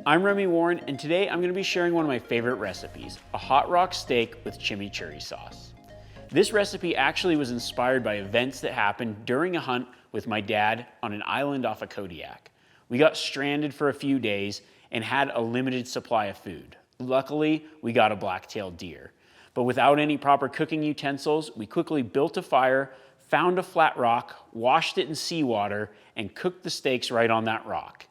I'm Remi Warren, and today I'm going to be sharing one of my favorite recipes, a hot rock steak with chimichurri sauce. This recipe actually was inspired by events that happened during a hunt with my dad on an island off of Kodiak. We got stranded for a few days and had a limited supply of food. Luckily, we got a blacktail deer. But without any proper cooking utensils, we quickly built a fire, found a flat rock, washed it in seawater, and cooked the steaks right on that rock.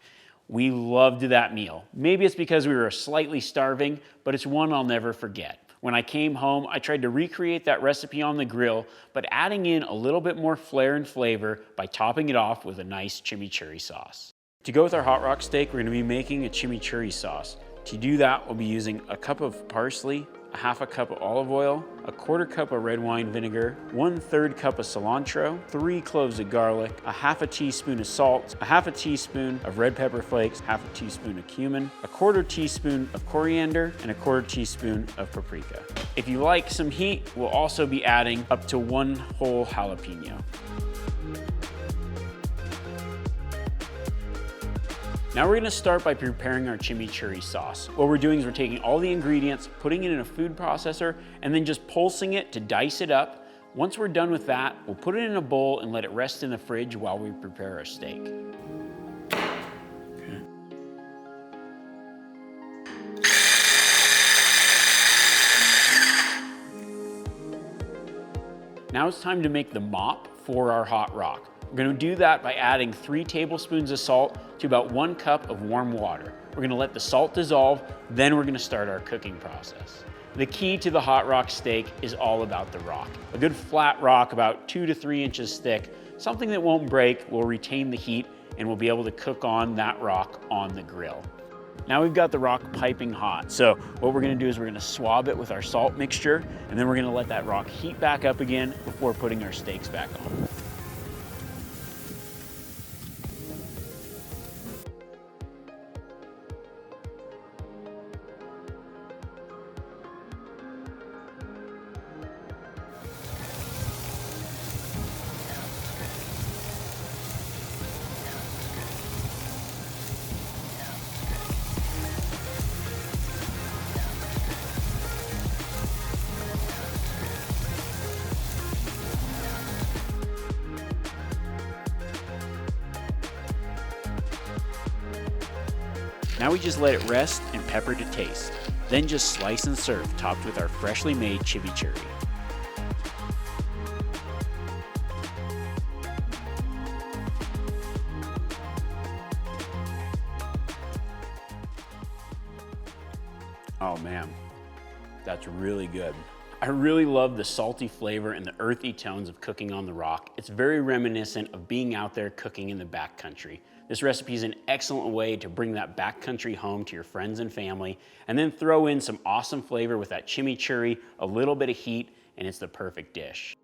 We loved that meal. Maybe it's because we were slightly starving, but it's one I'll never forget. When I came home, I tried to recreate that recipe on the grill, but adding in a little bit more flair and flavor by topping it off with a nice chimichurri sauce. To go with our hot rock steak, we're going to be making a chimichurri sauce. To do that, we'll be using a cup of parsley, a half a cup of olive oil, a quarter cup of red wine vinegar, 1/3 cup of cilantro, 3 cloves of garlic, a half a teaspoon of salt, a half a teaspoon of red pepper flakes, half a teaspoon of cumin, a 1/4 teaspoon of coriander, and a 1/4 teaspoon of paprika. If you like some heat, we'll also be adding up to 1 whole jalapeno. Now we're gonna start by preparing our chimichurri sauce. What we're doing is we're taking all the ingredients, putting it in a food processor, and then just pulsing it to dice it up. Once we're done with that, we'll put it in a bowl and let it rest in the fridge while we prepare our steak. Okay. Now it's time to make the mop for our hot rock. We're gonna do that by adding 3 tablespoons of salt to about 1 cup of warm water. We're gonna let the salt dissolve, then we're gonna start our cooking process. The key to the hot rock steak is all about the rock. A good flat rock about 2 to 3 inches thick, something that won't break, will retain the heat, and we'll be able to cook on that rock on the grill. Now we've got the rock piping hot, so what we're gonna do is we're gonna swab it with our salt mixture, and then we're gonna let that rock heat back up again before putting our steaks back on. Now we just let it rest and pepper to taste. Then just slice and serve, topped with our freshly made chimichurri. Oh man, that's really good. I really love the salty flavor and the earthy tones of cooking on the rock. It's very reminiscent of being out there cooking in the backcountry. This recipe is an excellent way to bring that backcountry home to your friends and family, and then throw in some awesome flavor with that chimichurri, a little bit of heat, and it's the perfect dish.